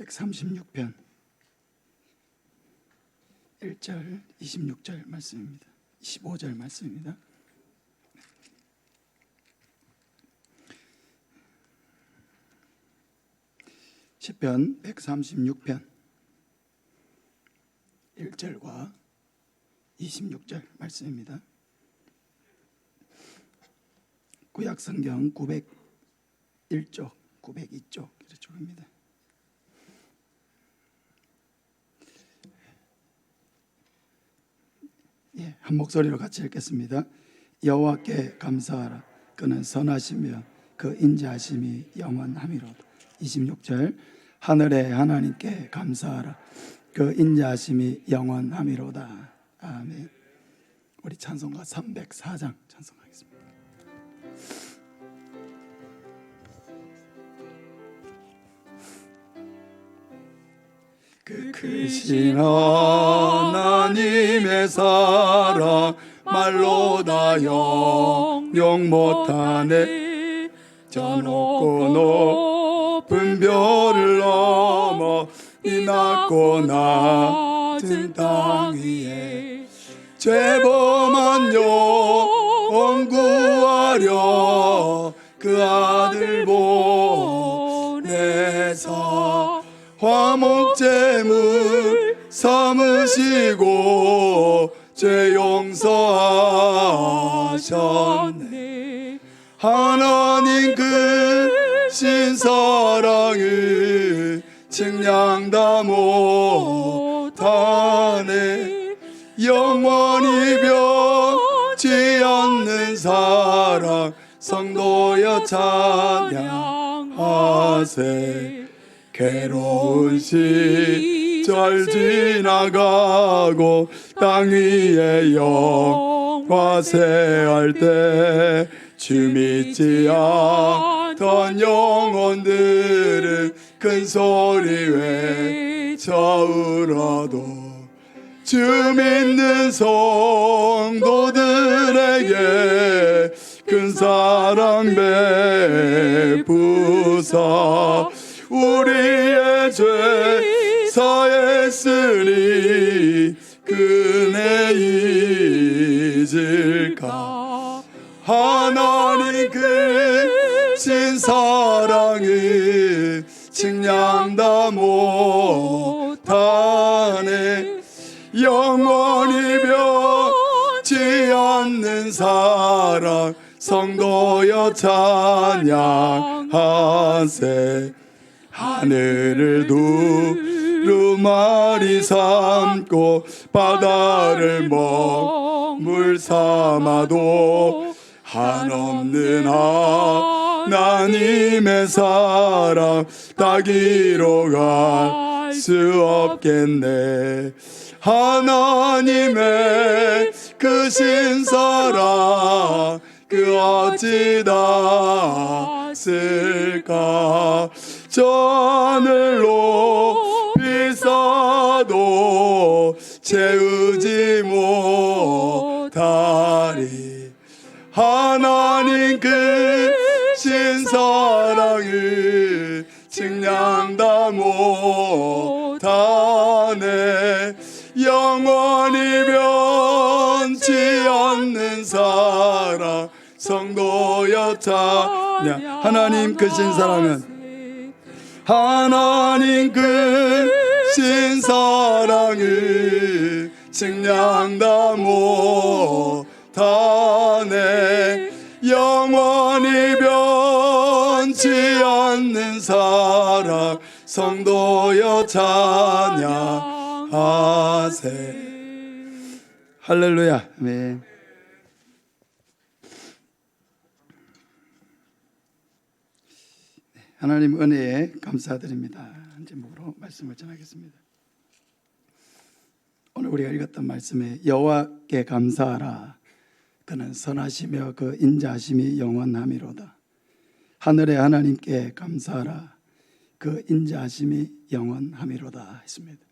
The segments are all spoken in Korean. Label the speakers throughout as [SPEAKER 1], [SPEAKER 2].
[SPEAKER 1] 136편 1절 26절 말씀입니다. 25절 말씀입니다. 시편 136편 1절과 26절 말씀입니다. 구약성경 901쪽, 902쪽 이쪽입니다. 한 목소리로 같이 읽겠습니다. 여호와께 감사하라. 그는 선하시며 그 인자하심이 영원함이로다. 26절 하늘의 하나님께 감사하라. 그 인자하심이 영원함이로다. 아멘. 우리 찬송가 304장 찬송하겠습니다. 그 크신 하나님의 사랑 말로 다 영영 못하네. 저 높고 높은 별을 넘어 이 낮고 낮은 땅 위에 죄범한 영혼 구하려 그 아들 보내사 화목제물 삼으시고 죄 용서하셨네. 하나님 그 신사랑을 측량 다 못하네. 영원히 변치 않는 사랑 성도여 찬양하세. 괴로운 시절 지나가고 땅 위에 영화세할 때 주 믿지 않던 영혼들은 큰 소리 외쳐 울어도 주 믿는 성도들에게 큰 사랑 베푸사 우리의 죄 사했으니 그네 잊을까. 하나님 크신 사랑을 측량 다 못하네. 영원히 변치 않는 사랑 성도여 찬양하세. 하늘을 두루마리 삼고 바다를 먹물 삼아도 한없는 하나님의 사랑 따기로 갈 수 없겠네. 하나님의 크신 사랑 그 어찌 닿았을까. 저 하늘 높이 쌓아도 채우지 못하리. 하나님 크신 사랑을 측량 다 못하네. 영원히 변치 않는 사랑 성도여 찬양. 하나님 크신 사랑은 하나님 크신 사랑을 측량 다 못하네. 영원히 변치 않는 사랑 성도여 찬양하세. 할렐루야. 아멘. 하나님 은혜에 감사드립니다. 한 제목으로 말씀을 전하겠습니다. 오늘 우리가 읽었던 말씀에 여호와께 감사하라. 그는 선하시며 그 인자하심이 영원함이로다. 하늘의 하나님께 감사하라. 그 인자하심이 영원함이로다 했습니다.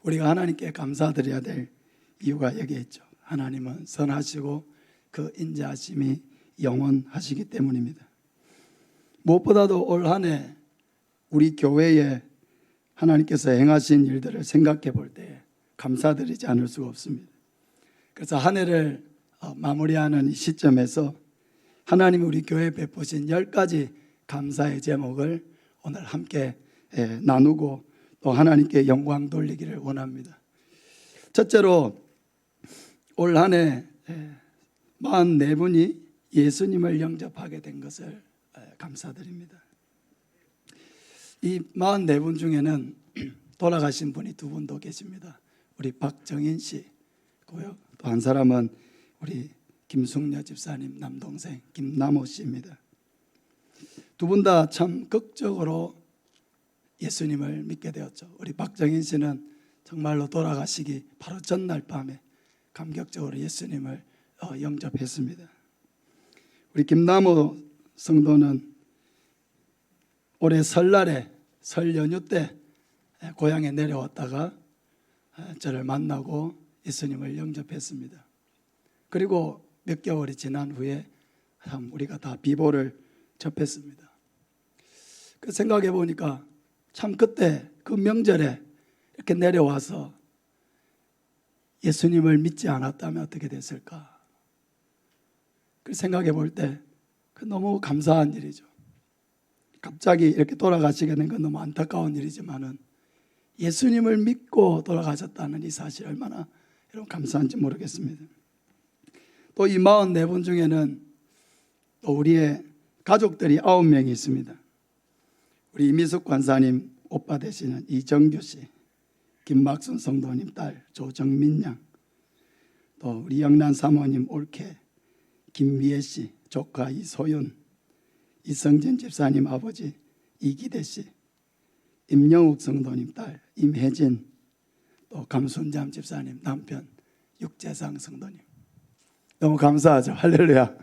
[SPEAKER 1] 우리가 하나님께 감사드려야 될 이유가 여기에 있죠. 하나님은 선하시고 그 인자하심이 영원하시기 때문입니다. 무엇보다도 올 한 해 우리 교회에 하나님께서 행하신 일들을 생각해 볼 때 감사드리지 않을 수가 없습니다. 그래서 한 해를 마무리하는 이 시점에서 하나님이 우리 교회에 베푸신 10가지 감사의 제목을 오늘 함께 나누고 또 하나님께 영광 돌리기를 원합니다. 첫째로 올 한 해 44분이 예수님을 영접하게 된 것을 감사드립니다. 이 44분 중에는 돌아가신 분이 2분 더 계십니다. 우리 박정인 씨고요. 또 한 사람은 우리 김숙녀 집사님 남동생 김남호 씨입니다. 2분 다 참 극적으로 예수님을 믿게 되었죠. 우리 박정인 씨는 정말로 돌아가시기 바로 전날 밤에 감격적으로 예수님을 영접했습니다. 우리 김남호 성도는 올해 설날에 설 연휴 때 고향에 내려왔다가 저를 만나고 예수님을 영접했습니다. 그리고 몇 개월이 지난 후에 우리가 다 비보를 접했습니다. 그 생각해 보니까 참 그때 그 명절에 이렇게 내려와서 예수님을 믿지 않았다면 어떻게 됐을까? 그 생각해 볼 때 너무 감사한 일이죠. 갑자기 이렇게 돌아가시게 된 건 너무 안타까운 일이지만은 예수님을 믿고 돌아가셨다는 이 사실 얼마나 여러분 감사한지 모르겠습니다. 또 이 44분 중에는 또 우리의 가족들이 9명이 있습니다. 우리 이미숙 관사님 오빠 되시는 이정규 씨, 김막순 성도님 딸 조정민 양, 또 우리 영란 사모님 올케, 김미애 씨 조카 이소윤, 이성진 집사님 아버지 이기대 씨, 임영욱 성도님 딸 임혜진, 또 감순잠 집사님 남편 육재상 성도님. 너무 감사하죠. 할렐루야.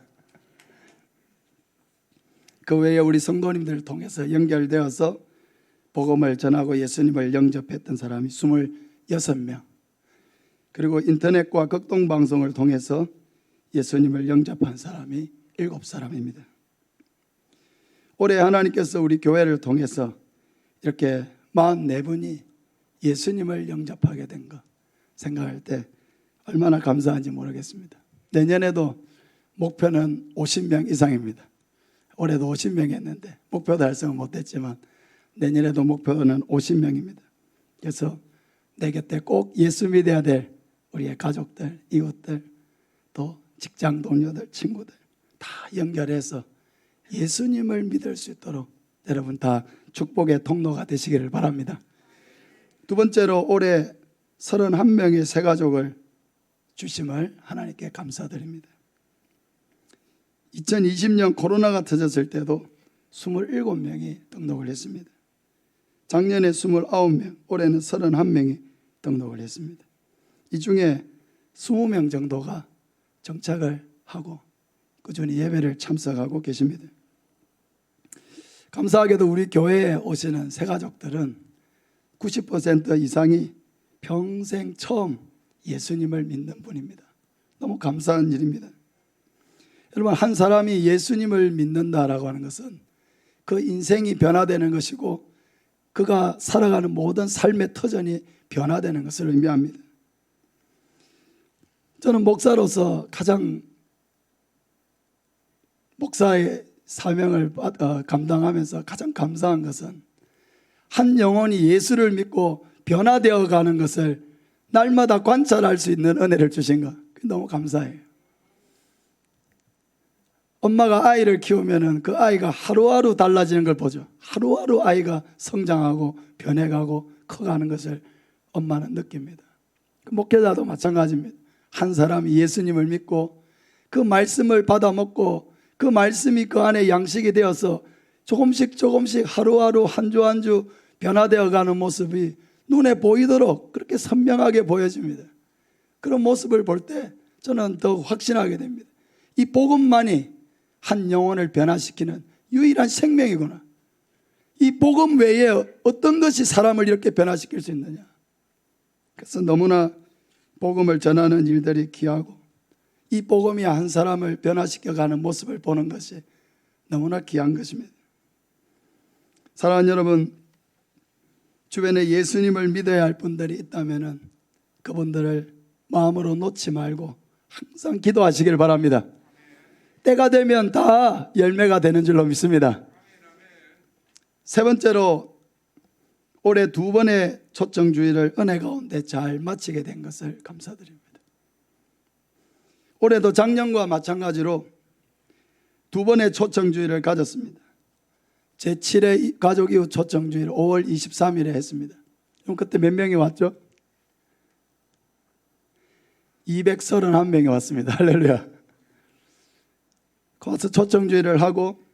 [SPEAKER 1] 그 외에 우리 성도님들을 통해서 연결되어서 복음을 전하고 예수님을 영접했던 사람이 26명, 그리고 인터넷과 극동방송을 통해서 예수님을 영접한 사람이 7사람입니다. 올해 하나님께서 우리 교회를 통해서 이렇게 44분이 예수님을 영접하게 된 것 생각할 때 얼마나 감사한지 모르겠습니다. 내년에도 목표는 50명 이상입니다. 올해도 50명 했는데 목표 달성은 못했지만 내년에도 목표는 50명입니다. 그래서 내 곁에 꼭 예수 믿어야 될 우리의 가족들, 이웃들, 또 직장 동료들, 친구들 다 연결해서 예수님을 믿을 수 있도록 여러분 다 축복의 통로가 되시기를 바랍니다. 두 번째로 올해 31명의 새가족을 주심을 하나님께 감사드립니다. 2020년 코로나가 터졌을 때도 27명이 등록을 했습니다. 작년에 29명, 올해는 31명이 등록을 했습니다. 이 중에 20명 정도가 정착을 하고 꾸준히 예배를 참석하고 계십니다. 감사하게도 우리 교회에 오시는 새가족들은 90% 이상이 평생 처음 예수님을 믿는 분입니다. 너무 감사한 일입니다. 여러분, 한 사람이 예수님을 믿는다라고 하는 것은 그 인생이 변화되는 것이고 그가 살아가는 모든 삶의 터전이 변화되는 것을 의미합니다. 저는 목사로서 가장 목사의 사명을 감당하면서 가장 감사한 것은 한 영혼이 예수를 믿고 변화되어 가는 것을 날마다 관찰할 수 있는 은혜를 주신 것, 너무 감사해요. 엄마가 아이를 키우면 그 아이가 하루하루 달라지는 걸 보죠. 하루하루 아이가 성장하고 변해가고 커가는 것을 엄마는 느낍니다. 목회자도 마찬가지입니다. 한 사람이 예수님을 믿고 그 말씀을 받아 먹고 그 말씀이 그 안에 양식이 되어서 조금씩 하루하루 한 주 한 주 변화되어 가는 모습이 눈에 보이도록 그렇게 선명하게 보여집니다. 그런 모습을 볼 때 저는 더 확신하게 됩니다. 이 복음만이 한 영혼을 변화시키는 유일한 생명이구나. 이 복음 외에 어떤 것이 사람을 이렇게 변화시킬 수 있느냐. 그래서 너무나 복음을 전하는 일들이 귀하고 이 복음이 한 사람을 변화시켜가는 모습을 보는 것이 너무나 귀한 것입니다. 사랑하는 여러분, 주변에 예수님을 믿어야 할 분들이 있다면 그분들을 마음으로 놓지 말고 항상 기도하시길 바랍니다. 때가 되면 다 열매가 되는 줄로 믿습니다. 세 번째로 올해 두 번의 초청주의를 은혜 가운데 잘 마치게 된 것을 감사드립니다. 올해도 작년과 마찬가지로 두 번의 초청주의를 가졌습니다. 제7회 가족 이웃 초청주의를 5월 23일에 했습니다. 그럼 그때 몇 명이 왔죠? 231명이 왔습니다. 할렐루야. 거기서 초청주의를 하고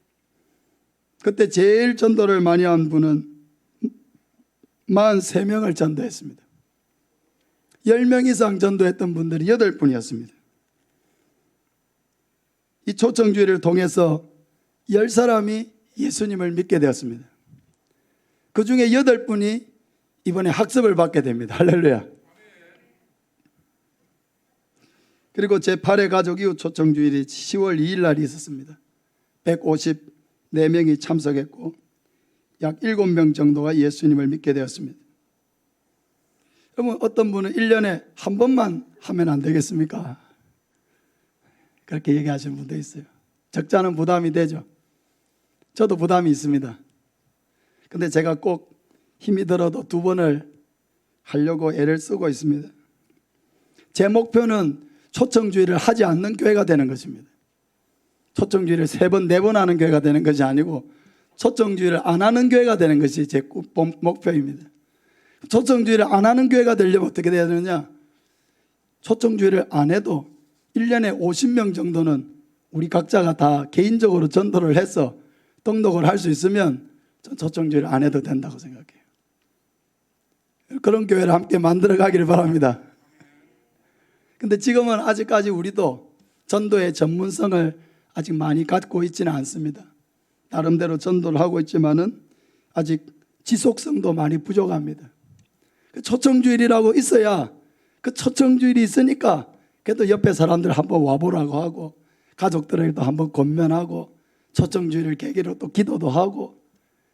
[SPEAKER 1] 그때 제일 전도를 많이 한 분은 43명을 전도했습니다. 10명 이상 전도했던 분들이 8분이었습니다. 이 초청주의를 통해서 10사람이 예수님을 믿게 되었습니다. 그 중에 8분이 이번에 학습을 받게 됩니다. 할렐루야. 그리고 제8회 가족 이웃 초청주일이 10월 2일 날이 있었습니다. 154명이 참석했고 약 7명 정도가 예수님을 믿게 되었습니다. 그러면 어떤 분은 1년에 한 번만 하면 안 되겠습니까? 그렇게 얘기하시는 분도 있어요. 적자는 부담이 되죠. 저도 부담이 있습니다. 근데 제가 꼭 힘이 들어도 2번을 하려고 애를 쓰고 있습니다. 제 목표는 초청주의를 하지 않는 교회가 되는 것입니다. 초청주의를 3번, 4번 하는 교회가 되는 것이 아니고 초청주의를 안 하는 교회가 되는 것이 제 목표입니다. 초청주의를 안 하는 교회가 되려면 어떻게 돼야 되느냐? 초청주의를 안 해도 1년에 50명 정도는 우리 각자가 다 개인적으로 전도를 해서 등록을 할 수 있으면 초청주의를 안 해도 된다고 생각해요. 그런 교회를 함께 만들어 가기를 바랍니다. 근데 지금은 아직까지 우리도 전도의 전문성을 아직 많이 갖고 있지는 않습니다. 나름대로 전도를 하고 있지만은 아직 지속성도 많이 부족합니다. 초청주일이라고 있어야 그 초청주일이 있으니까 그래도 옆에 사람들 한번 와보라고 하고 가족들에게도 한번 권면하고 초청주일을 계기로 또 기도도 하고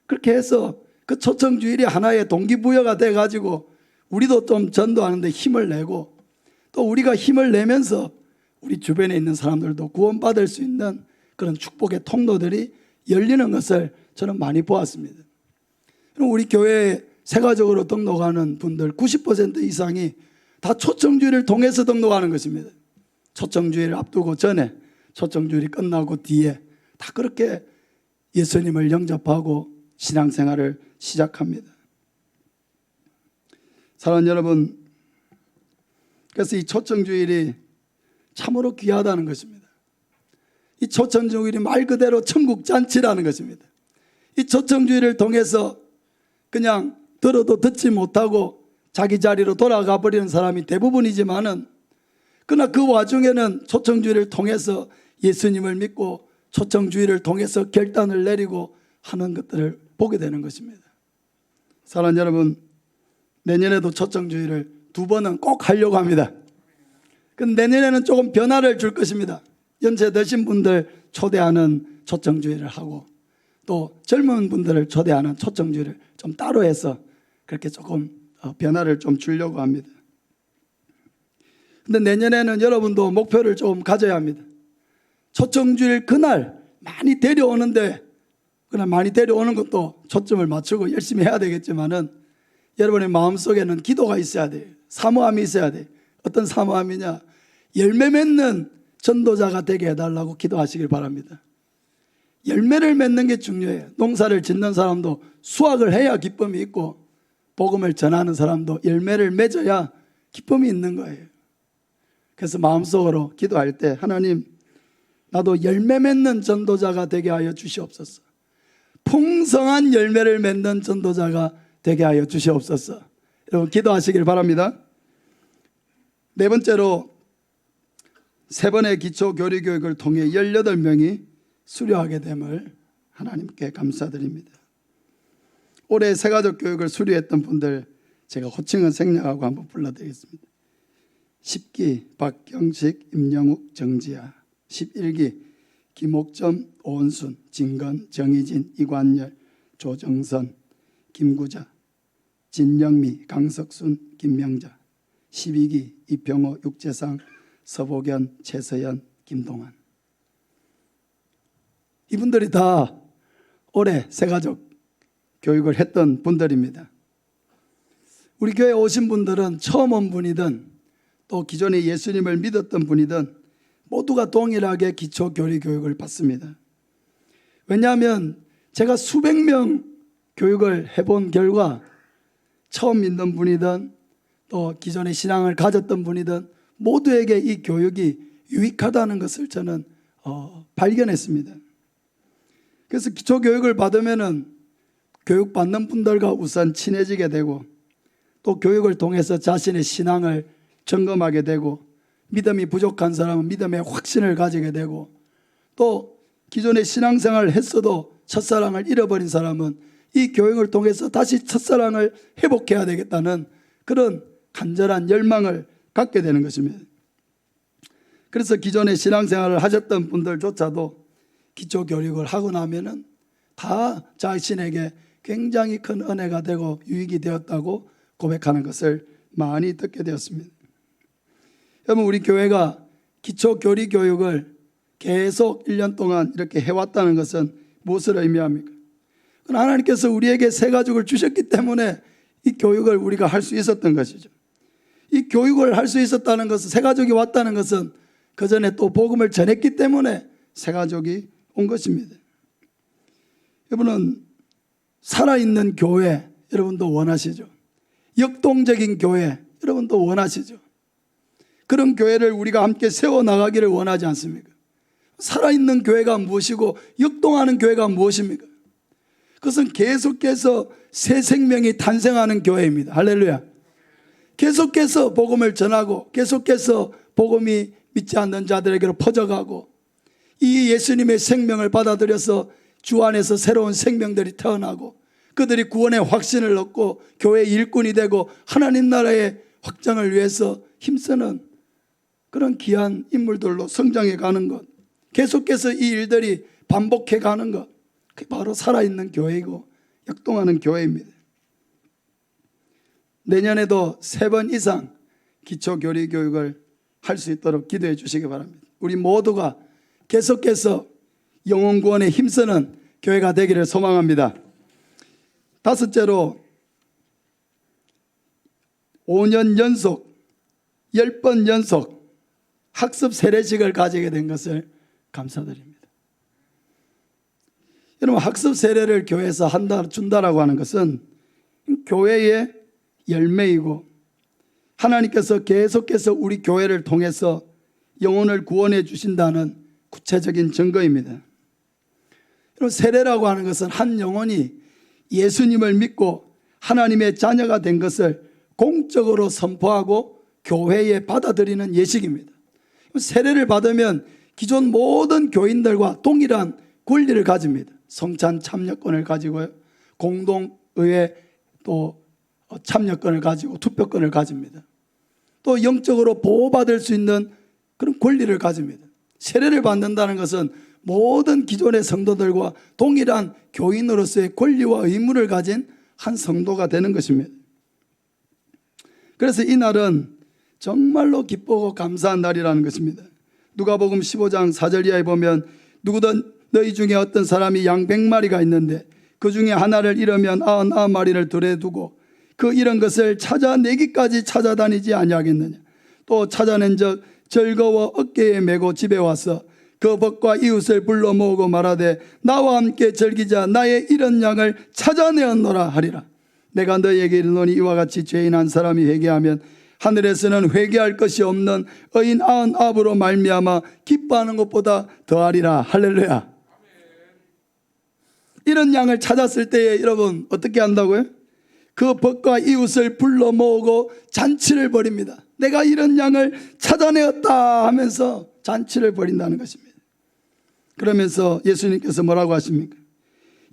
[SPEAKER 1] 그렇게 해서 그 초청주일이 하나의 동기부여가 돼가지고 우리도 좀 전도하는데 힘을 내고 또 우리가 힘을 내면서 우리 주변에 있는 사람들도 구원받을 수 있는 그런 축복의 통로들이 열리는 것을 저는 많이 보았습니다. 그럼 우리 교회에 세가적으로 등록하는 분들 90% 이상이 다 초청주의를 통해서 등록하는 것입니다. 초청주의를 앞두고 전에, 초청주의를 끝나고 뒤에 다 그렇게 예수님을 영접하고 신앙생활을 시작합니다. 사랑하는 여러분, 그래서 이 초청주일이 참으로 귀하다는 것입니다. 이 초청주일이 말 그대로 천국잔치라는 것입니다. 이 초청주일을 통해서 그냥 들어도 듣지 못하고 자기 자리로 돌아가 버리는 사람이 대부분이지만은 그러나 그 와중에는 초청주일을 통해서 예수님을 믿고 초청주일을 통해서 결단을 내리고 하는 것들을 보게 되는 것입니다. 사랑하는 여러분, 내년에도 초청주일을 2번은 꼭 하려고 합니다. 근데 내년에는 조금 변화를 줄 것입니다. 연세 드신 분들 초대하는 초청주일을 하고 또 젊은 분들을 초대하는 초청주일을 좀 따로 해서 그렇게 조금 변화를 좀 주려고 합니다. 근데 내년에는 여러분도 목표를 좀 가져야 합니다. 초청주일 그날 많이 데려오는데 그날 많이 데려오는 것도 초점을 맞추고 열심히 해야 되겠지만은 여러분의 마음속에는 기도가 있어야 돼요. 사모함이 있어야 돼요. 어떤 사모함이냐? 열매 맺는 전도자가 되게 해달라고 기도하시길 바랍니다. 열매를 맺는 게 중요해요. 농사를 짓는 사람도 수확을 해야 기쁨이 있고 복음을 전하는 사람도 열매를 맺어야 기쁨이 있는 거예요. 그래서 마음속으로 기도할 때 하나님, 나도 열매 맺는 전도자가 되게 하여 주시옵소서. 풍성한 열매를 맺는 전도자가 되게 하여 주시옵소서. 여러분 기도하시길 바랍니다. 네 번째로 3번의 기초 교리 교육을 통해 18명이 수료하게 됨을 하나님께 감사드립니다. 올해 새가족 교육을 수료했던 분들 제가 호칭은 생략하고 한번 불러드리겠습니다. 10기 박경식, 임영욱, 정지아. 11기 김옥점, 오은순, 진건, 정희진, 이관열, 조정선, 김구자. 진영미, 강석순, 김명자, 12기, 이병호, 육재상, 서복연, 최서연, 김동환. 이분들이 다 올해 새가족 교육을 했던 분들입니다. 우리 교회에 오신 분들은 처음 온 분이든 또 기존에 예수님을 믿었던 분이든 모두가 동일하게 기초교리 교육을 받습니다. 왜냐하면 제가 수백 명 교육을 해본 결과 처음 믿는 분이든 또 기존에 신앙을 가졌던 분이든 모두에게 이 교육이 유익하다는 것을 저는 발견했습니다. 그래서 기초교육을 받으면은 교육받는 분들과 우선 친해지게 되고 또 교육을 통해서 자신의 신앙을 점검하게 되고 믿음이 부족한 사람은 믿음의 확신을 가지게 되고 또 기존에 신앙생활을 했어도 첫사랑을 잃어버린 사람은 이 교육을 통해서 다시 첫사랑을 회복해야 되겠다는 그런 간절한 열망을 갖게 되는 것입니다. 그래서 기존에 신앙생활을 하셨던 분들조차도 기초교육을 하고 나면은 다 자신에게 굉장히 큰 은혜가 되고 유익이 되었다고 고백하는 것을 많이 듣게 되었습니다. 여러분, 우리 교회가 기초교리 교육을 계속 1년 동안 이렇게 해왔다는 것은 무엇을 의미합니까? 하나님께서 우리에게 새가족을 주셨기 때문에 이 교육을 우리가 할 수 있었던 것이죠. 이 교육을 할 수 있었다는 것은, 새가족이 왔다는 것은 그 전에 또 복음을 전했기 때문에 새가족이 온 것입니다. 여러분은 살아있는 교회 여러분도 원하시죠? 역동적인 교회 여러분도 원하시죠? 그런 교회를 우리가 함께 세워나가기를 원하지 않습니까? 살아있는 교회가 무엇이고 역동하는 교회가 무엇입니까? 그것은 계속해서 새 생명이 탄생하는 교회입니다. 할렐루야. 계속해서 복음을 전하고 계속해서 복음이 믿지 않는 자들에게로 퍼져가고 이 예수님의 생명을 받아들여서 주 안에서 새로운 생명들이 태어나고 그들이 구원의 확신을 얻고 교회의 일꾼이 되고 하나님 나라의 확장을 위해서 힘쓰는 그런 귀한 인물들로 성장해 가는 것, 계속해서 이 일들이 반복해 가는 것, 그게 바로 살아있는 교회이고 역동하는 교회입니다. 내년에도 3번 이상 기초교리 교육을 할 수 있도록 기도해 주시기 바랍니다. 우리 모두가 계속해서 영혼 구원에 힘쓰는 교회가 되기를 소망합니다. 다섯째로 5년 연속 10번 연속 학습 세례식을 가지게 된 것을 감사드립니다. 여러분, 학습 세례를 교회에서 준다라고 하는 것은 교회의 열매이고 하나님께서 계속해서 우리 교회를 통해서 영혼을 구원해 주신다는 구체적인 증거입니다. 여러분, 세례라고 하는 것은 한 영혼이 예수님을 믿고 하나님의 자녀가 된 것을 공적으로 선포하고 교회에 받아들이는 예식입니다. 세례를 받으면 기존 모든 교인들과 동일한 권리를 가집니다. 성찬 참여권을 가지고요, 공동의회 또 참여권을 가지고 투표권을 가집니다. 또 영적으로 보호받을 수 있는 그런 권리를 가집니다. 세례를 받는다는 것은 모든 기존의 성도들과 동일한 교인으로서의 권리와 의무를 가진 한 성도가 되는 것입니다. 그래서 이 날은 정말로 기쁘고 감사한 날이라는 것입니다. 누가복음 15장 4절 이하에 보면 누구든 너희 중에 어떤 사람이 양 100마리가 있는데 그 중에 하나를 잃으면 99마리를 들에 두고 그 잃은 것을 찾아내기까지 찾아다니지 아니하겠느냐. 또 찾아낸 적 즐거워 어깨에 메고 집에 와서 그 벗과 이웃을 불러 모으고 말하되 나와 함께 즐기자. 나의 잃은 양을 찾아내었노라 하리라. 내가 너희에게 이르노니 이와 같이 죄인 한 사람이 회개하면 하늘에서는 회개할 것이 없는 의인 99으로 말미암아 기뻐하는 것보다 더하리라. 할렐루야. 이런 양을 찾았을 때에 여러분 어떻게 한다고요? 그 벗과 이웃을 불러 모으고 잔치를 벌입니다. 내가 이런 양을 찾아내었다 하면서 잔치를 벌인다는 것입니다. 그러면서 예수님께서 뭐라고 하십니까?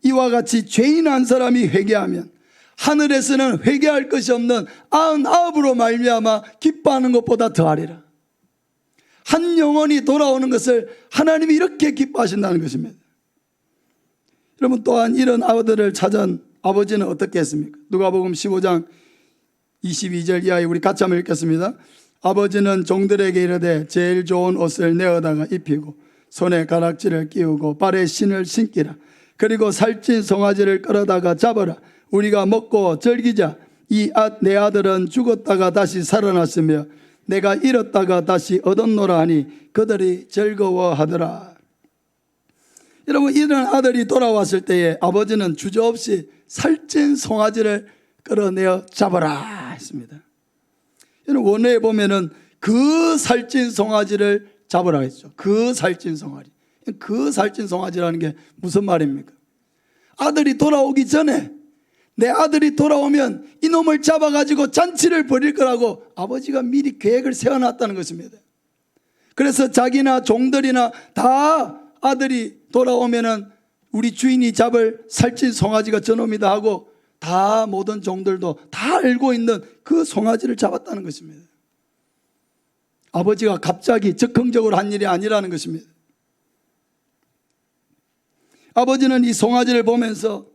[SPEAKER 1] 이와 같이 죄인 한 사람이 회개하면 하늘에서는 회개할 것이 없는 99으로 말미암아 기뻐하는 것보다 더하리라. 한 영혼이 돌아오는 것을 하나님이 이렇게 기뻐하신다는 것입니다. 여러분, 또한 이런 아들을 찾은 아버지는 어떻게 했습니까? 누가복음 15장 22절 이하에 우리 같이 한번 읽겠습니다. 아버지는 종들에게 이르되 제일 좋은 옷을 내어다가 입히고 손에 가락지를 끼우고 발에 신을 신기라. 그리고 살찐 송아지를 끌어다가 잡아라. 우리가 먹고 즐기자. 내 아들은 죽었다가 다시 살아났으며 내가 잃었다가 다시 얻었노라 하니 그들이 즐거워하더라. 여러분, 이런 아들이 돌아왔을 때에 아버지는 주저없이 살찐 송아지를 끌어내어 잡아라 했습니다. 여러분, 원어에 보면은 그 살찐 송아지를 잡으라 했죠. 그 살찐 송아지. 그 살찐 송아지라는 게 무슨 말입니까? 아들이 돌아오기 전에, 내 아들이 돌아오면 이놈을 잡아가지고 잔치를 벌일 거라고 아버지가 미리 계획을 세워놨다는 것입니다. 그래서 자기나 종들이나 다 아들이 돌아오면은 우리 주인이 잡을 살찐 송아지가 저놈이다 하고 다 모든 종들도 다 알고 있는 그 송아지를 잡았다는 것입니다. 아버지가 갑자기 즉흥적으로 한 일이 아니라는 것입니다. 아버지는 이 송아지를 보면서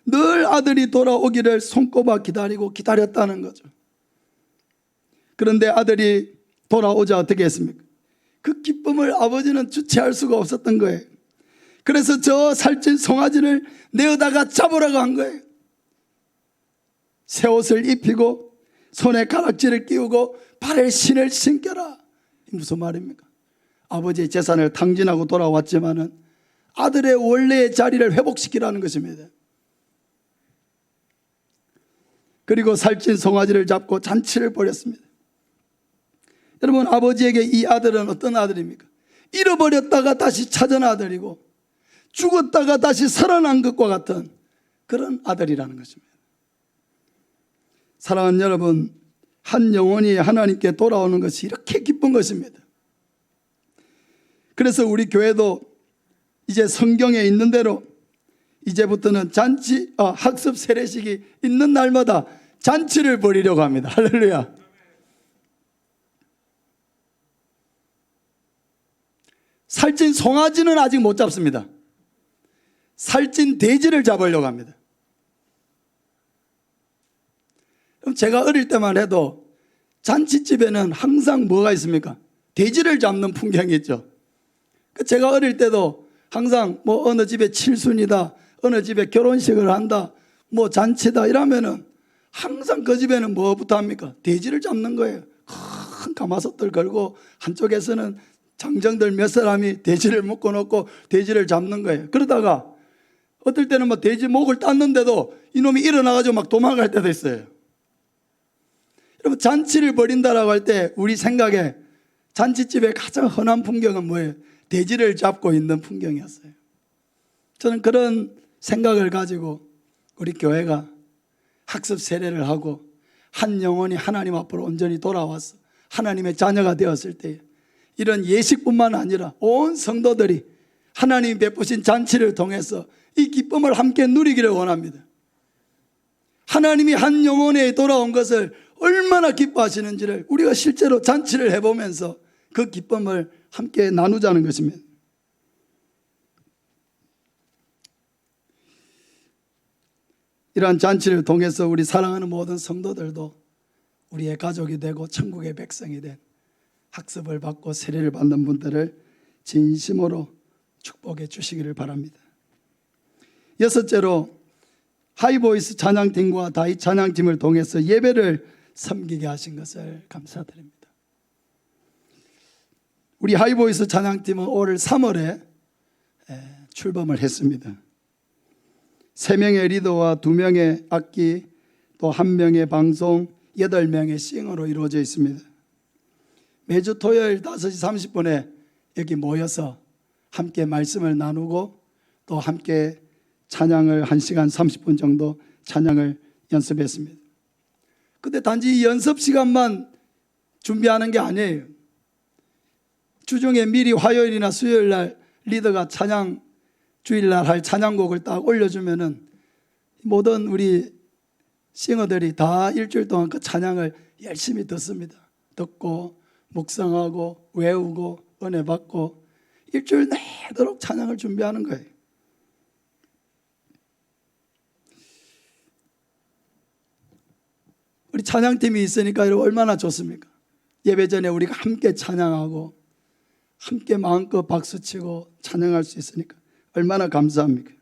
[SPEAKER 1] 늘 아들이 돌아오기를 손꼽아 기다렸다는 거죠. 그런데 아들이 돌아오자 어떻게 했습니까? 그 기쁨을 아버지는 주체할 수가 없었던 거예요. 그래서 저 살찐 송아지를 내어다가 잡으라고 한 거예요. 새 옷을 입히고 손에 가락지를 끼우고 발에 신을 신겨라. 무슨 말입니까? 아버지의 재산을 탕진하고 돌아왔지만은 아들의 원래의 자리를 회복시키라는 것입니다. 그리고 살찐 송아지를 잡고 잔치를 벌였습니다. 여러분, 아버지에게 이 아들은 어떤 아들입니까? 잃어버렸다가 다시 찾은 아들이고 죽었다가 다시 살아난 것과 같은 그런 아들이라는 것입니다. 사랑하는 여러분, 한 영혼이 하나님께 돌아오는 것이 이렇게 기쁜 것입니다. 그래서 우리 교회도 이제 성경에 있는 대로 이제부터는 학습 세례식이 있는 날마다 잔치를 벌이려고 합니다. 할렐루야. 살찐 송아지는 아직 못 잡습니다. 살찐 돼지를 잡으려고 합니다. 그럼 제가 어릴 때만 해도 잔치집에는 항상 뭐가 있습니까? 돼지를 잡는 풍경이 있죠. 제가 어릴 때도 항상 뭐 어느 집에 칠순이다, 어느 집에 결혼식을 한다, 뭐 잔치다 이러면은 항상 그 집에는 뭐부터 합니까? 돼지를 잡는 거예요. 큰 가마솥들 걸고 한쪽에서는 장정들 몇 사람이 돼지를 묶어놓고 돼지를 잡는 거예요. 그러다가 어떨 때는 뭐 돼지 목을 땄는데도 이놈이 일어나가지고 막 도망갈 때도 있어요. 여러분, 잔치를 벌인다라고 할 때 우리 생각에 잔치집의 가장 흔한 풍경은 뭐예요? 돼지를 잡고 있는 풍경이었어요. 저는 그런 생각을 가지고 우리 교회가 학습 세례를 하고 한 영혼이 하나님 앞으로 온전히 돌아와서 하나님의 자녀가 되었을 때 이런 예식뿐만 아니라 온 성도들이 하나님이 베푸신 잔치를 통해서 이 기쁨을 함께 누리기를 원합니다. 하나님이 한 영혼에 돌아온 것을 얼마나 기뻐하시는지를 우리가 실제로 잔치를 해보면서 그 기쁨을 함께 나누자는 것입니다. 이러한 잔치를 통해서 우리 사랑하는 모든 성도들도 우리의 가족이 되고 천국의 백성이 된 학습을 받고 세례를 받는 분들을 진심으로 축복해 주시기를 바랍니다. 여섯째로 하이보이스 찬양팀과 다이 찬양팀을 통해서 예배를 섬기게 하신 것을 감사드립니다. 우리 하이보이스 찬양팀은 올 3월에 출범을 했습니다. 3명의 리더와 2명의 악기, 또 1명의 방송, 8명의 싱어로 이루어져 있습니다. 매주 토요일 5시 30분에 여기 모여서 함께 말씀을 나누고 또 함께 찬양을 1시간 30분 정도 찬양을 연습했습니다. 근데 단지 이 연습 시간만 준비하는 게 아니에요. 주중에 미리 화요일이나 수요일 날 리더가 주일날 할 찬양곡을 딱 올려주면은 모든 우리 싱어들이 다 일주일 동안 그 찬양을 열심히 듣습니다. 듣고 묵상하고 외우고 은혜 받고 일주일 내도록 찬양을 준비하는 거예요. 우리 찬양팀이 있으니까 여러분 얼마나 좋습니까? 예배 전에 우리가 함께 찬양하고 함께 마음껏 박수치고 찬양할 수 있으니까 얼마나 감사합니까?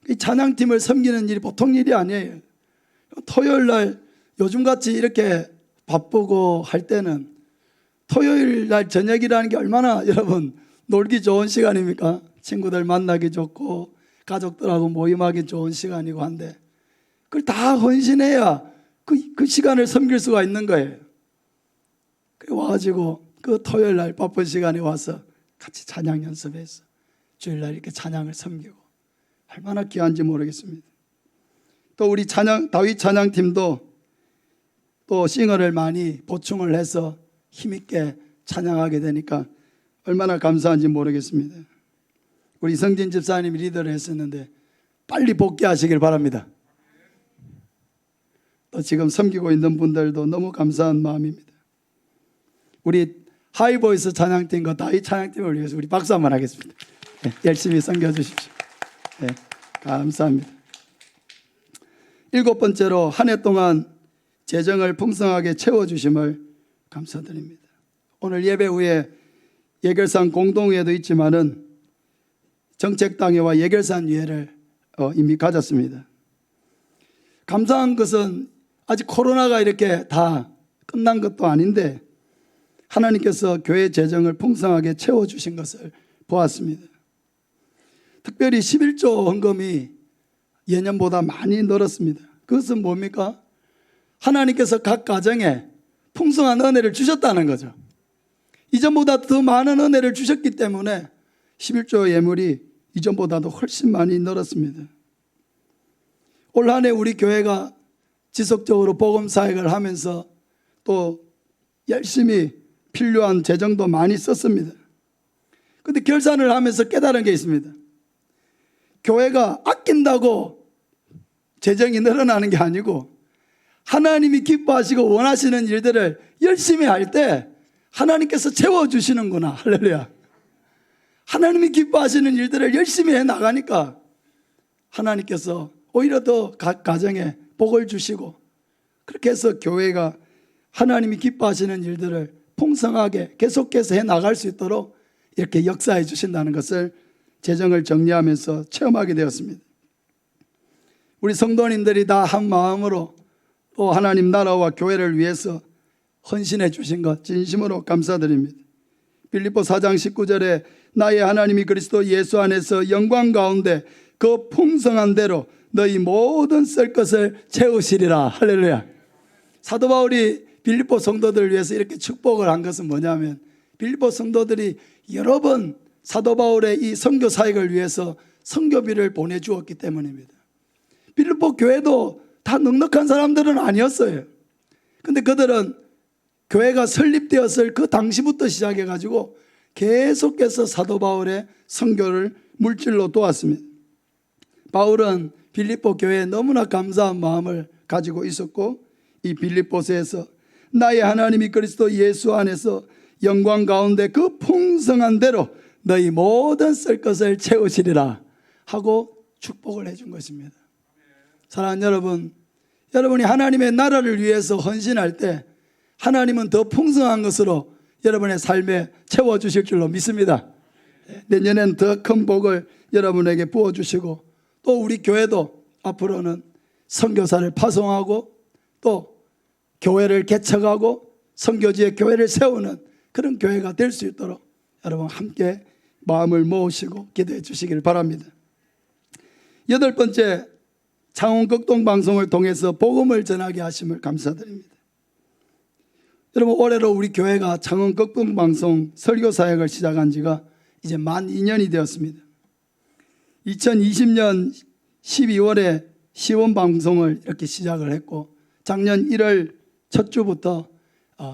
[SPEAKER 1] 이 찬양팀을 섬기는 일이 보통 일이 아니에요. 토요일 날 요즘같이 이렇게 바쁘고 할 때는 토요일 날 저녁이라는 게 얼마나 여러분 놀기 좋은 시간입니까? 친구들 만나기 좋고 가족들하고 모임하기 좋은 시간이고 한데 그걸 다 헌신해야 그 시간을 섬길 수가 있는 거예요. 그래 와가지고 그 토요일 날 바쁜 시간에 와서 같이 찬양 연습해서 주일날 이렇게 찬양을 섬기고 얼마나 귀한지 모르겠습니다. 또 우리 다윗 찬양팀도 또 싱어를 많이 보충을 해서 힘있게 찬양하게 되니까 얼마나 감사한지 모르겠습니다. 우리 성진 집사님이 리더를 했었는데 빨리 복귀하시길 바랍니다. 또 지금 섬기고 있는 분들도 너무 감사한 마음입니다. 우리 하이보이스 찬양팀과 다윗 찬양팀을 위해서 우리 박수 한번 하겠습니다. 네, 열심히 섬겨주십시오. 네, 감사합니다. 7번째로 한 해 동안 재정을 풍성하게 채워주심을 감사드립니다. 오늘 예배 후에 예결산 공동회도 있지만은 정책당회와 예결산위회를 이미 가졌습니다. 감사한 것은 아직 코로나가 이렇게 다 끝난 것도 아닌데 하나님께서 교회 재정을 풍성하게 채워주신 것을 보았습니다. 특별히 11조 헌금이 예년보다 많이 늘었습니다. 그것은 뭡니까? 하나님께서 각 가정에 풍성한 은혜를 주셨다는 거죠. 이전보다 더 많은 은혜를 주셨기 때문에 11조 예물이 이전보다도 훨씬 많이 늘었습니다. 올 한 해 우리 교회가 지속적으로 복음 사역을 하면서 또 열심히 필요한 재정도 많이 썼습니다. 그런데 결산을 하면서 깨달은 게 있습니다. 교회가 아낀다고 재정이 늘어나는 게 아니고 하나님이 기뻐하시고 원하시는 일들을 열심히 할 때 하나님께서 채워주시는구나. 할렐루야. 하나님이 기뻐하시는 일들을 열심히 해 나가니까 하나님께서 오히려 더 각 가정에 복을 주시고 그렇게 해서 교회가 하나님이 기뻐하시는 일들을 풍성하게 계속해서 해 나갈 수 있도록 이렇게 역사해 주신다는 것을 재정을 정리하면서 체험하게 되었습니다. 우리 성도님들이 다 한 마음으로 또 하나님 나라와 교회를 위해서 헌신해 주신 것 진심으로 감사드립니다. 빌립보 4장 19절에 나의 하나님이 그리스도 예수 안에서 영광 가운데 그 풍성한 대로 너희 모든 쓸 것을 채우시리라. 할렐루야. 사도 바울이 빌립보 성도들을 위해서 이렇게 축복을 한 것은 뭐냐면 빌립보 성도들이 여러 번 사도 바울의 이 선교 사역을 위해서 선교비를 보내주었기 때문입니다. 빌립보 교회도 다 넉넉한 사람들은 아니었어요. 근데 그들은 교회가 설립되었을 그 당시부터 시작해가지고 계속해서 사도 바울의 선교를 물질로 도왔습니다. 바울은 빌립보 교회에 너무나 감사한 마음을 가지고 있었고 이 빌립보서에서 나의 하나님이 그리스도 예수 안에서 영광 가운데 그 풍성한 대로 너희 모든 쓸 것을 채우시리라 하고 축복을 해준 것입니다. 사랑하는 여러분, 여러분이 하나님의 나라를 위해서 헌신할 때 하나님은 더 풍성한 것으로 여러분의 삶에 채워주실 줄로 믿습니다. 내년엔 더 큰 복을 여러분에게 부어주시고 또 우리 교회도 앞으로는 선교사를 파송하고 또 교회를 개척하고 선교지에 교회를 세우는 그런 교회가 될 수 있도록 여러분 함께 마음을 모으시고 기도해 주시길 바랍니다. 8번째, 창원 극동방송을 통해서 복음을 전하게 하심을 감사드립니다. 여러분, 올해로 우리 교회가 창원 극동방송 설교사역을 시작한 지가 이제 만 2년이 되었습니다. 2020년 12월에 시원방송을 이렇게 시작을 했고 작년 1월 첫 주부터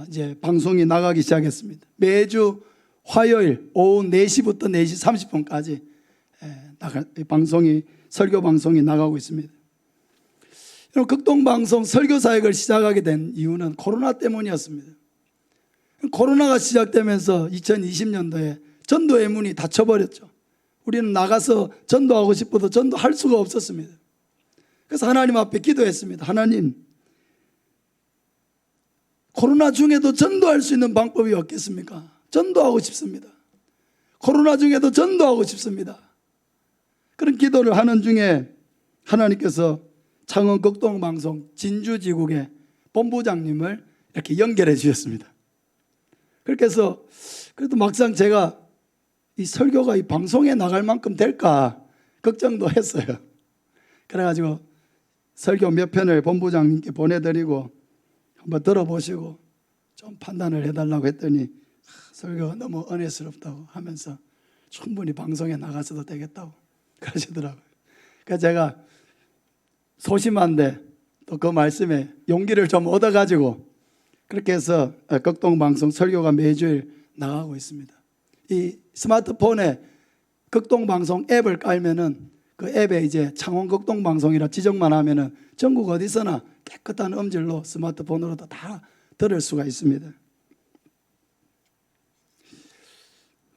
[SPEAKER 1] 이제 방송이 나가기 시작했습니다. 매주 화요일 오후 4시부터 4시 30분까지 설교 방송이 나가고 있습니다. 극동방송 설교사역을 시작하게 된 이유는 코로나 때문이었습니다. 코로나가 시작되면서 2020년도에 전도의 문이 닫혀버렸죠. 우리는 나가서 전도하고 싶어도 전도할 수가 없었습니다. 그래서 하나님 앞에 기도했습니다. 하나님, 코로나 중에도 전도할 수 있는 방법이 없겠습니까? 전도하고 싶습니다. 코로나 중에도 전도하고 싶습니다. 그런 기도를 하는 중에 하나님께서 창원 극동방송 진주지국의 본부장님을 이렇게 연결해 주셨습니다. 그렇게 해서 그래도 막상 제가 이 설교가 이 방송에 나갈 만큼 될까 걱정도 했어요. 그래가지고 설교 몇 편을 본부장님께 보내드리고 한번 들어보시고 좀 판단을 해달라고 했더니 설교가 너무 은혜스럽다고 하면서 충분히 방송에 나가서도 되겠다고 그러시더라고요. 그래서 제가 소심한데 또 그 말씀에 용기를 좀 얻어가지고 그렇게 해서 극동방송 설교가 매주일 나가고 있습니다. 이 스마트폰에 극동방송 앱을 깔면은 그 앱에 이제 창원 극동방송이라 지정만 하면은 전국 어디서나 깨끗한 음질로 스마트폰으로도 다 들을 수가 있습니다.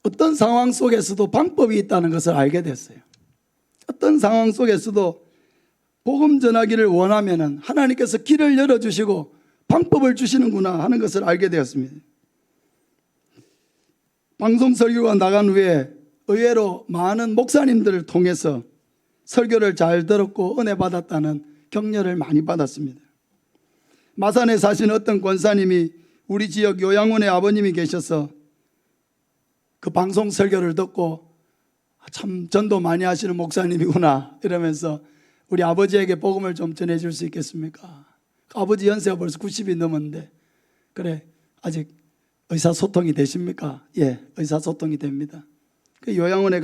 [SPEAKER 1] 어떤 상황 속에서도 방법이 있다는 것을 알게 됐어요. 어떤 상황 속에서도 복음 전하기를 원하면은 하나님께서 길을 열어주시고 방법을 주시는구나 하는 것을 알게 되었습니다. 방송 설교가 나간 후에 의외로 많은 목사님들을 통해서 설교를 잘 들었고 은혜 받았다는 격려를 많이 받았습니다. 마산에 사시는 어떤 권사님이 우리 지역 요양원에 아버님이 계셔서 그 방송 설교를 듣고 참 전도 많이 하시는 목사님이구나 이러면서 우리 아버지에게 복음을 좀 전해줄 수 있겠습니까? 아버지 연세가 벌써 90이 넘었는데 그래 아직 의사소통이 되십니까? 예, 의사소통이 됩니다. 그 요양원에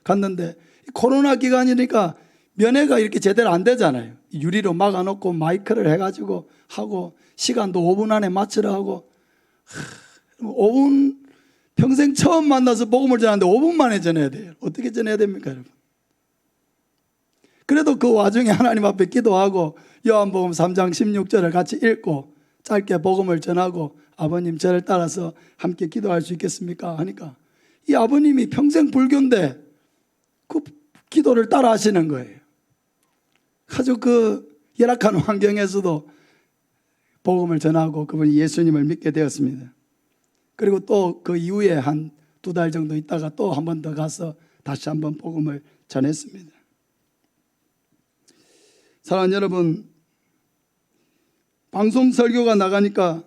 [SPEAKER 1] 갔는데 코로나 기간이니까 면회가 이렇게 제대로 안 되잖아요. 유리로 막아놓고 마이크를 해가지고 하고 시간도 5분 안에 맞추라 하고 5분 평생 처음 만나서 복음을 전하는데 5분 만에 전해야 돼요. 어떻게 전해야 됩니까 여러분? 그래도 그 와중에 하나님 앞에 기도하고 요한복음 3장 16절을 같이 읽고 짧게 복음을 전하고 아버님 저를 따라서 함께 기도할 수 있겠습니까? 하니까 이 아버님이 평생 불교인데 그 기도를 따라 하시는 거예요. 아주 그 열악한 환경에서도 복음을 전하고 그분이 예수님을 믿게 되었습니다. 그리고 또 그 이후에 한 2달 정도 있다가 또 한 번 더 가서 다시 한번 복음을 전했습니다. 사랑하는 여러분, 방송 설교가 나가니까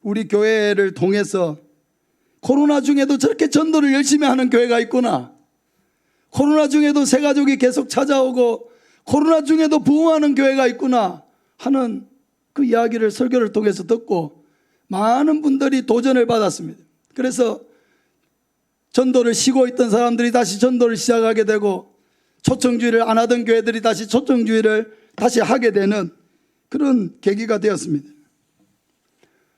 [SPEAKER 1] 우리 교회를 통해서 코로나 중에도 저렇게 전도를 열심히 하는 교회가 있구나. 코로나 중에도 새 가족이 계속 찾아오고 코로나 중에도 부흥하는 교회가 있구나 하는 그 이야기를 설교를 통해서 듣고 많은 분들이 도전을 받았습니다. 그래서 전도를 쉬고 있던 사람들이 다시 전도를 시작하게 되고 초청주의를 안 하던 교회들이 다시 초청주의를 다시 하게 되는 그런 계기가 되었습니다.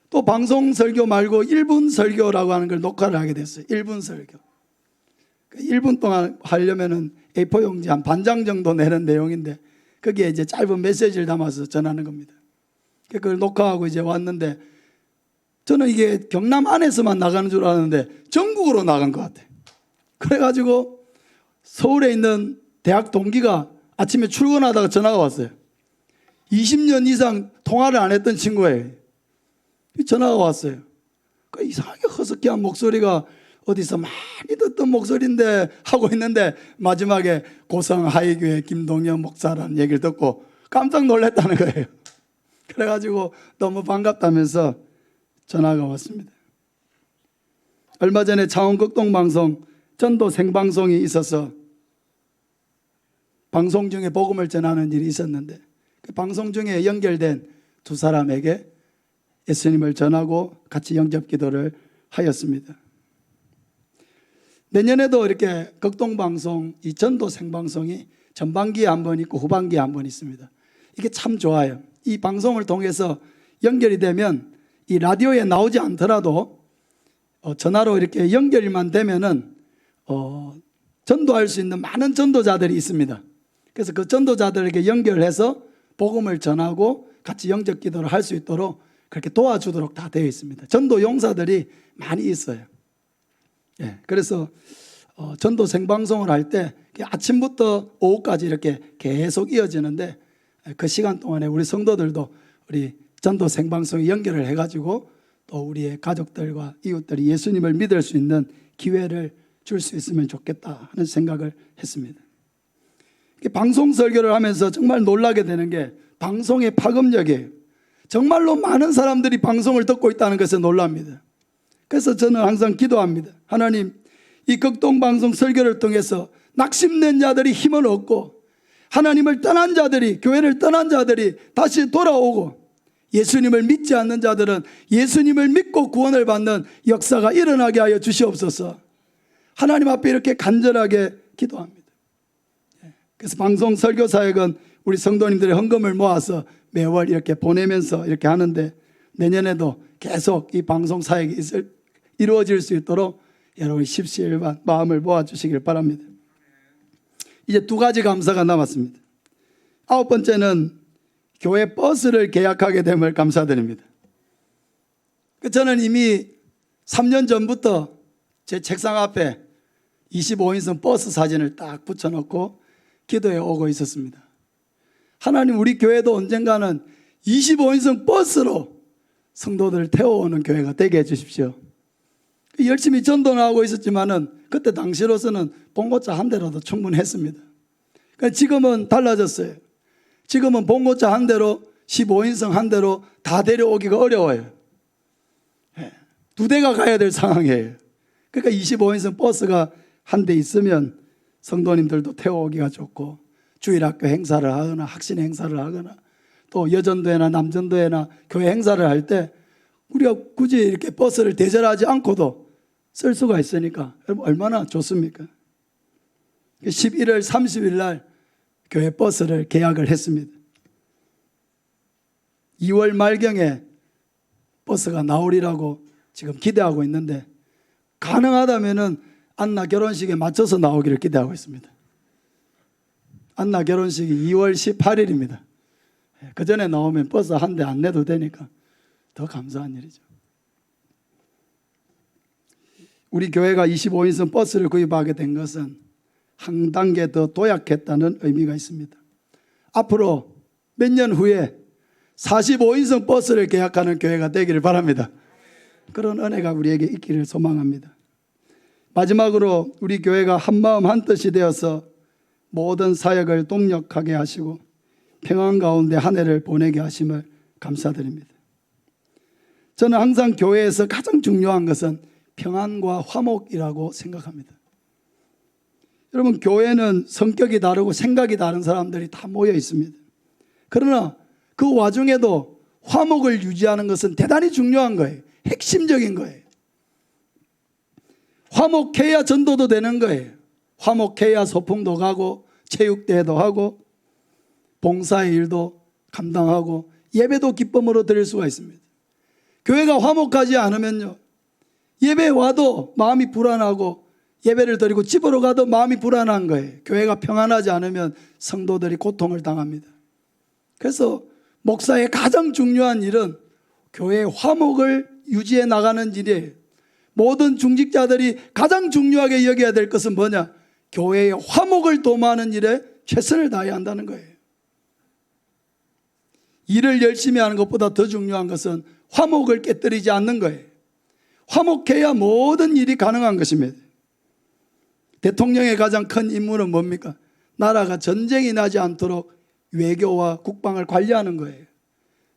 [SPEAKER 1] 또 방송 설교 말고 1분 설교라고 하는 걸 녹화를 하게 됐어요. 1분 설교. 1분 동안 하려면은 A4 용지 한 반 장 정도 내는 내용인데 거기에 이제 짧은 메시지를 담아서 전하는 겁니다. 그걸 녹화하고 이제 왔는데 저는 이게 경남 안에서만 나가는 줄 알았는데 전국으로 나간 것 같아요. 그래가지고 서울에 있는 대학 동기가 아침에 출근하다가 전화가 왔어요. 20년 이상 통화를 안 했던 친구예요. 전화가 왔어요. 그 이상하게 허스키한 목소리가 어디서 많이 듣던 목소리인데 하고 있는데 마지막에 고성 하이교회 김동현 목사라는 얘기를 듣고 깜짝 놀랐다는 거예요. 그래가지고 너무 반갑다면서 전화가 왔습니다. 얼마 전에 창원 극동방송 전도 생방송이 있어서 방송 중에 복음을 전하는 일이 있었는데 그 방송 중에 연결된 2사람에게 예수님을 전하고 같이 영접기도를 하였습니다. 내년에도 이렇게 극동방송 이 전도 생방송이 전반기에 한 번 있고 후반기에 한 번 있습니다. 이게 참 좋아요. 이 방송을 통해서 연결이 되면 이 라디오에 나오지 않더라도 전화로 이렇게 연결만 되면은 전도할 수 있는 많은 전도자들이 있습니다. 그래서 그 전도자들에게 연결해서 복음을 전하고 같이 영접 기도를 할 수 있도록 그렇게 도와주도록 다 되어 있습니다. 전도 용사들이 많이 있어요. 예, 그래서 전도 생방송을 할 때 아침부터 오후까지 이렇게 계속 이어지는데 그 시간 동안에 우리 성도들도 우리 전도 생방송에 연결을 해가지고 또 우리의 가족들과 이웃들이 예수님을 믿을 수 있는 기회를 줄 수 있으면 좋겠다 하는 생각을 했습니다. 방송 설교를 하면서 정말 놀라게 되는 게 방송의 파급력이에요. 정말로 많은 사람들이 방송을 듣고 있다는 것에 놀랍니다. 그래서 저는 항상 기도합니다. 하나님, 이 극동방송 설교를 통해서 낙심된 자들이 힘을 얻고 하나님을 떠난 자들이, 교회를 떠난 자들이 다시 돌아오고 예수님을 믿지 않는 자들은 예수님을 믿고 구원을 받는 역사가 일어나게 하여 주시옵소서. 하나님 앞에 이렇게 간절하게 기도합니다. 그래서 방송 설교 사역은 우리 성도님들의 헌금을 모아서 매월 이렇게 보내면서 이렇게 하는데 내년에도 계속 이 방송 사역이 이루어질 수 있도록 여러분 십시일반 마음을 모아주시길 바랍니다. 이제 두 가지 감사가 남았습니다. 9번째는 교회 버스를 계약하게 됨을 감사드립니다. 저는 이미 3년 전부터 제 책상 앞에 25인승 버스 사진을 딱 붙여놓고 기도해 오고 있었습니다. 하나님, 우리 교회도 언젠가는 25인승 버스로 성도들을 태워오는 교회가 되게 해주십시오. 열심히 전도는 하고 있었지만은 그때 당시로서는 봉고차 한 대로도 충분했습니다. 그러니까 지금은 달라졌어요. 지금은 봉고차 한 대로 15인승 한 대로 다 데려오기가 어려워요. 두 대가 가야 될 상황이에요. 그러니까 25인승 버스가 한 대 있으면 성도님들도 태워오기가 좋고 주일학교 행사를 하거나 학신 행사를 하거나 또 여전도회나 남전도회나 교회 행사를 할 때 우리가 굳이 이렇게 버스를 대절하지 않고도 쓸 수가 있으니까 여러분 얼마나 좋습니까? 11월 30일 날 교회 버스를 계약을 했습니다. 2월 말경에 버스가 나오리라고 지금 기대하고 있는데 가능하다면은 안나 결혼식에 맞춰서 나오기를 기대하고 있습니다. 안나 결혼식이 2월 18일입니다. 그 전에 나오면 버스 한 대 안 내도 되니까 더 감사한 일이죠. 우리 교회가 25인승 버스를 구입하게 된 것은 한 단계 더 도약했다는 의미가 있습니다. 앞으로 몇 년 후에 45인승 버스를 계약하는 교회가 되기를 바랍니다. 그런 은혜가 우리에게 있기를 소망합니다. 마지막으로 우리 교회가 한마음 한뜻이 되어서 모든 사역을 동력하게 하시고 평안 가운데 한 해를 보내게 하심을 감사드립니다. 저는 항상 교회에서 가장 중요한 것은 평안과 화목이라고 생각합니다. 여러분, 교회는 성격이 다르고 생각이 다른 사람들이 다 모여 있습니다. 그러나 그 와중에도 화목을 유지하는 것은 대단히 중요한 거예요. 핵심적인 거예요. 화목해야 전도도 되는 거예요. 화목해야 소풍도 가고 체육대회도 하고 봉사의 일도 감당하고 예배도 기쁨으로 드릴 수가 있습니다. 교회가 화목하지 않으면요, 예배 와도 마음이 불안하고 예배를 드리고 집으로 가도 마음이 불안한 거예요. 교회가 평안하지 않으면 성도들이 고통을 당합니다. 그래서 목사의 가장 중요한 일은 교회의 화목을 유지해 나가는 일이에요. 모든 중직자들이 가장 중요하게 여겨야 될 것은 뭐냐? 교회의 화목을 도모하는 일에 최선을 다해야 한다는 거예요. 일을 열심히 하는 것보다 더 중요한 것은 화목을 깨뜨리지 않는 거예요. 화목해야 모든 일이 가능한 것입니다. 대통령의 가장 큰 임무는 뭡니까? 나라가 전쟁이 나지 않도록 외교와 국방을 관리하는 거예요.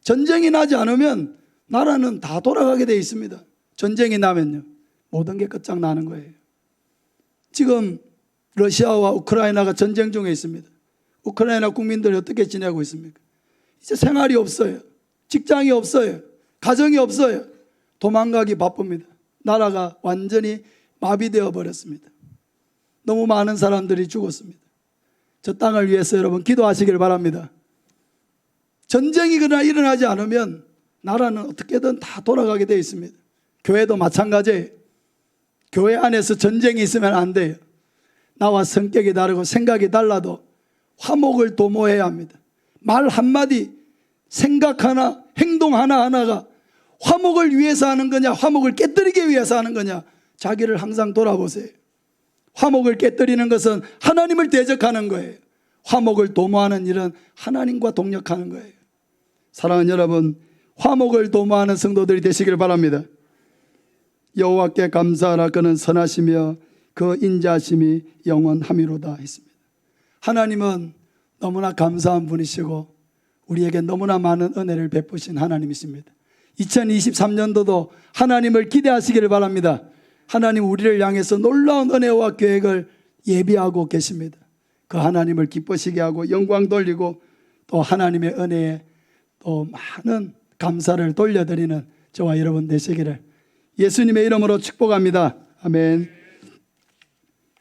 [SPEAKER 1] 전쟁이 나지 않으면 나라는 다 돌아가게 돼 있습니다. 전쟁이 나면요, 모든 게 끝장나는 거예요. 지금 러시아와 우크라이나가 전쟁 중에 있습니다. 우크라이나 국민들이 어떻게 지내고 있습니까? 이제 생활이 없어요. 직장이 없어요. 가정이 없어요. 도망가기 바쁩니다. 나라가 완전히 마비되어 버렸습니다. 너무 많은 사람들이 죽었습니다. 저 땅을 위해서 여러분 기도하시길 바랍니다. 전쟁이 그러나 일어나지 않으면 나라는 어떻게든 다 돌아가게 되어 있습니다. 교회도 마찬가지예요. 교회 안에서 전쟁이 있으면 안 돼요. 나와 성격이 다르고 생각이 달라도 화목을 도모해야 합니다. 말 한마디, 생각 하나, 행동 하나하나가 화목을 위해서 하는 거냐, 화목을 깨뜨리기 위해서 하는 거냐, 자기를 항상 돌아보세요. 화목을 깨뜨리는 것은 하나님을 대적하는 거예요. 화목을 도모하는 일은 하나님과 동력하는 거예요. 사랑하는 여러분, 화목을 도모하는 성도들이 되시길 바랍니다. 여호와께 감사하라. 그는 선하시며 그 인자하심이 영원함이로다 했습니다. 하나님은 너무나 감사한 분이시고 우리에게 너무나 많은 은혜를 베푸신 하나님이십니다. 2023년도도 하나님을 기대하시기를 바랍니다. 하나님 우리를 향해서 놀라운 은혜와 계획을 예비하고 계십니다. 그 하나님을 기쁘시게 하고 영광 돌리고 또 하나님의 은혜에 또 많은 감사를 돌려드리는 저와 여러분 되시기를 예수님의 이름으로 축복합니다. 아멘.